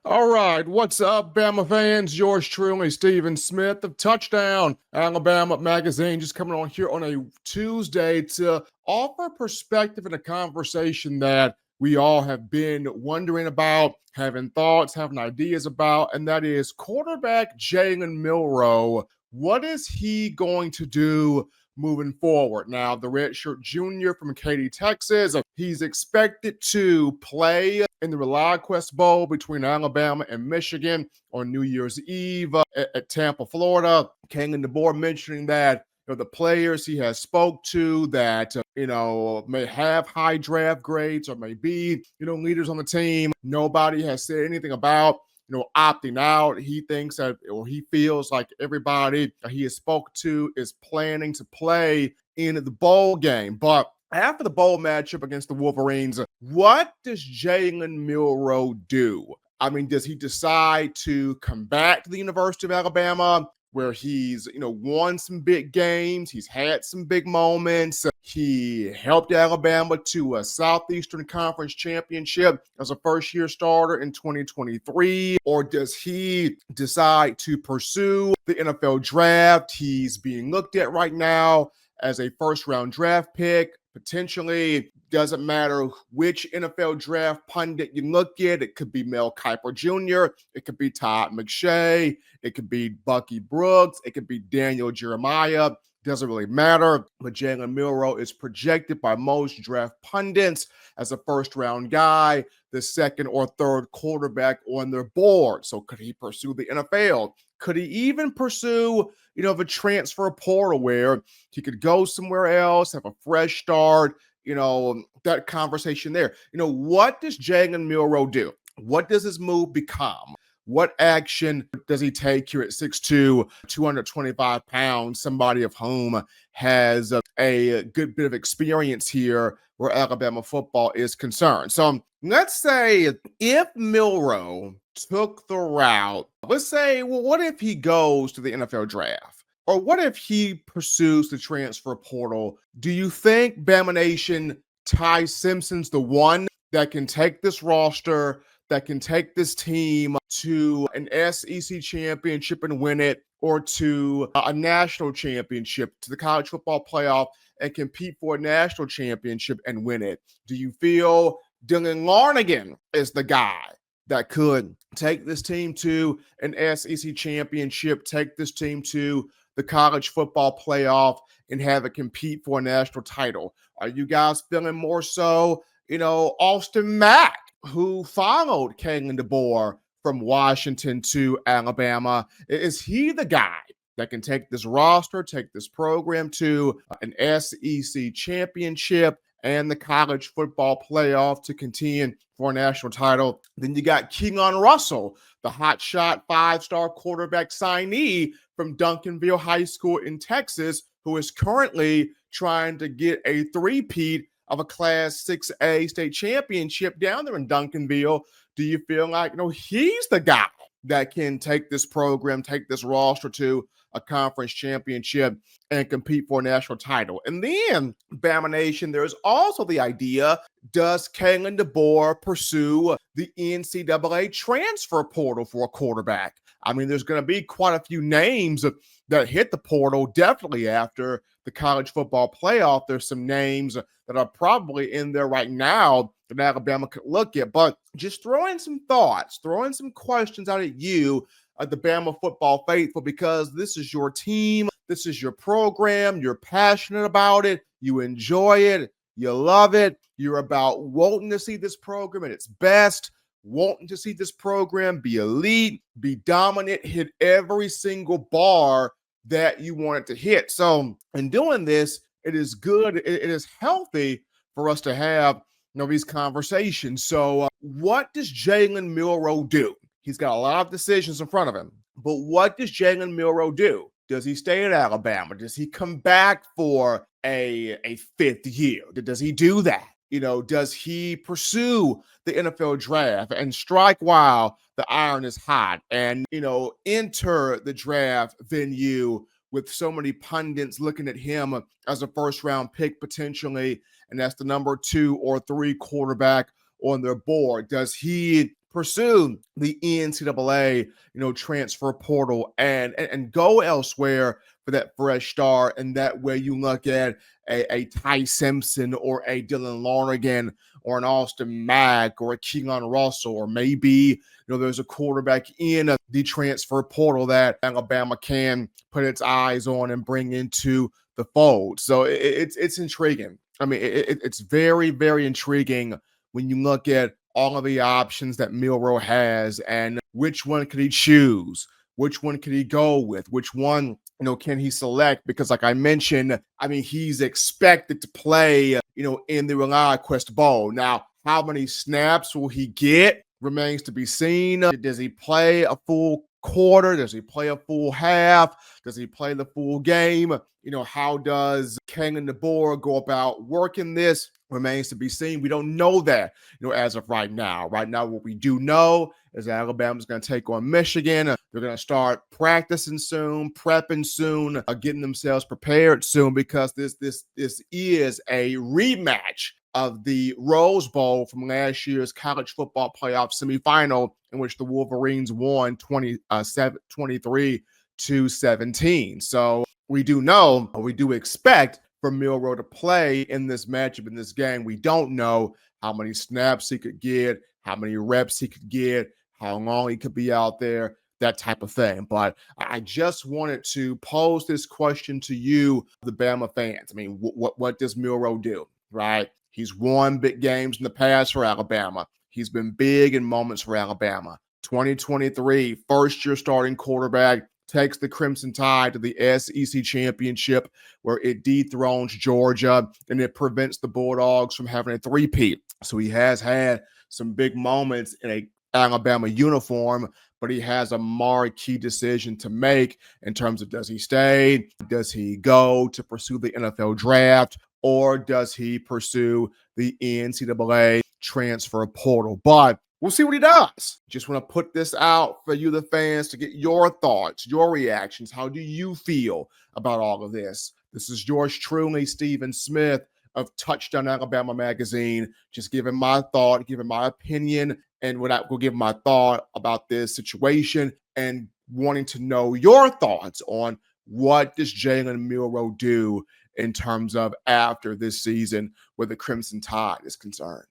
All right, what's up, Bama fans? Yours truly, Stephen Smith of Touchdown Alabama Magazine, just coming on here on a Tuesday to offer perspective in a conversation that we all have been wondering about, having thoughts, having ideas about, and that is quarterback Jalen Milroe. What is he going to do moving forward? Now, the redshirt junior from Katy, Texas, he's expected to play in the Rely Quest Bowl between Alabama and Michigan on New Year's Eve at Tampa, Florida. Kalen DeBoer mentioning that the players he has spoke to that may have high draft grades or may be leaders on the team. Nobody has said anything about opting out. He thinks that, or he feels like everybody he has spoke to is planning to play in the bowl game. But after the bowl matchup against the Wolverines, what does Jalen Milroe do? I mean, does he decide to come back to the University of Alabama, where he's won some big games, he's had some big moments, he helped Alabama to a Southeastern Conference championship as a first-year starter in 2023, or does he decide to pursue the NFL draft? He's being looked at right now as a first-round draft pick. Potentially, doesn't matter which NFL draft pundit you look at. It could be Mel Kiper Jr., it could be Todd McShay, it could be Bucky Brooks, it could be Daniel Jeremiah. Doesn't really matter. But Jalen Milroe is projected by most draft pundits as a first-round guy, the second or third quarterback on their board. So could he pursue the NFL? Could he even pursue, the transfer portal where he could go somewhere else, have a fresh start, that conversation there. What does Jalen Milroe do? What does his move become? What action does he take here at 6'2", 225 pounds, somebody of whom has a good bit of experience here where Alabama football is concerned? So let's say if Milroe took the route, let's say, well, what if he goes to the NFL draft? Or what if he pursues the transfer portal? Do you think Bama Nation, Ty Simpson's the one that can take this roster, that can take this team to an SEC championship and win it, or to a national championship, to the college football playoff and compete for a national championship and win it? Do you feel Dylan Larnigan is the guy that could take this team to an SEC championship, take this team to the college football playoff, and have it compete for a national title? Are you guys feeling more so, Austin Mack, who followed Kalen DeBoer from Washington to Alabama? Is he the guy that can take this roster, take this program to an SEC championship and the college football playoff to contend for a national title? Then you got Keelan Russell, the hotshot five-star quarterback signee from Duncanville High School in Texas, who is currently trying to get a three-peat of a Class 6A state championship down there in Duncanville. Do you feel like, he's the guy that can take this program, take this roster to a conference championship and compete for a national title? And then, Bama Nation, there's also the idea, does Kalen DeBoer pursue the NCAA transfer portal for a quarterback? I mean, there's going to be quite a few names that hit the portal definitely after the college football playoff. There's some names that are probably in there right now that Alabama could look at. But just throwing some thoughts, throwing some questions out at you, the Bama football faithful, because this is your team, this is your program, you're passionate about it, you enjoy it, you love it, you're about wanting to see this program at its best, wanting to see this program be elite, be dominant, hit every single bar that you want it to hit. So in doing this, it is good, it is healthy for us to have these conversations. So what does Jalen Milroe do? He's got a lot of decisions in front of him, but what does Jalen Milroe do? Does he stay at Alabama? Does he come back for a fifth year? Does he do that? Does he pursue the NFL draft and strike while the iron is hot and, enter the draft venue with so many pundits looking at him as a first-round pick potentially, and that's the number 2 or 3 quarterback on their board? Does he pursue the NCAA, transfer portal and go elsewhere for that fresh start. And that way you look at a Ty Simpson or a Dylan Lonergan or an Austin Mack or a Keelan Russell, or maybe there's a quarterback in the transfer portal that Alabama can put its eyes on and bring into the fold. So it's intriguing. I mean, it's very, very intriguing when you look at all of the options that Milroe has and which one could he choose? Which one could he go with? Which one, can he select? Because like I mentioned, I mean, he's expected to play, in the ReliaQuest Bowl. Now, how many snaps will he get remains to be seen. Does he play a full quarter? Does he play a full half? Does he play the full game? How does Kalen DeBoer go about working this? Remains to be seen. We don't know that, as of right now. Right now, what we do know is Alabama's going to take on Michigan. They're going to start practicing soon, prepping soon, getting themselves prepared soon, because this is a rematch of the Rose Bowl from last year's college football playoff semifinal, in which the Wolverines won 23-17. So we do expect for Milroe to play in this matchup, in this game. We don't know how many snaps he could get, how many reps he could get, how long he could be out there, that type of thing. But I just wanted to pose this question to you, the Bama fans. I mean, what does Milroe do, right? He's won big games in the past for Alabama. He's been big in moments for Alabama. 2023, first-year starting quarterback, takes the Crimson Tide to the SEC championship, where it dethrones Georgia and it prevents the Bulldogs from having a three-peat. So he has had some big moments in a Alabama uniform, but he has a marquee decision to make in terms of, does he stay? Does he go to pursue the NFL draft? Or does he pursue the NCAA transfer portal? But we'll see what he does. Just want to put this out for you, the fans, to get your thoughts, your reactions. How do you feel about all of this? This is yours truly, Stephen Smith of Touchdown Alabama Magazine, just giving my thought, giving my opinion, and what I will give my thought about this situation, and wanting to know your thoughts on what does Jalen Milroe do in terms of after this season where the Crimson Tide is concerned.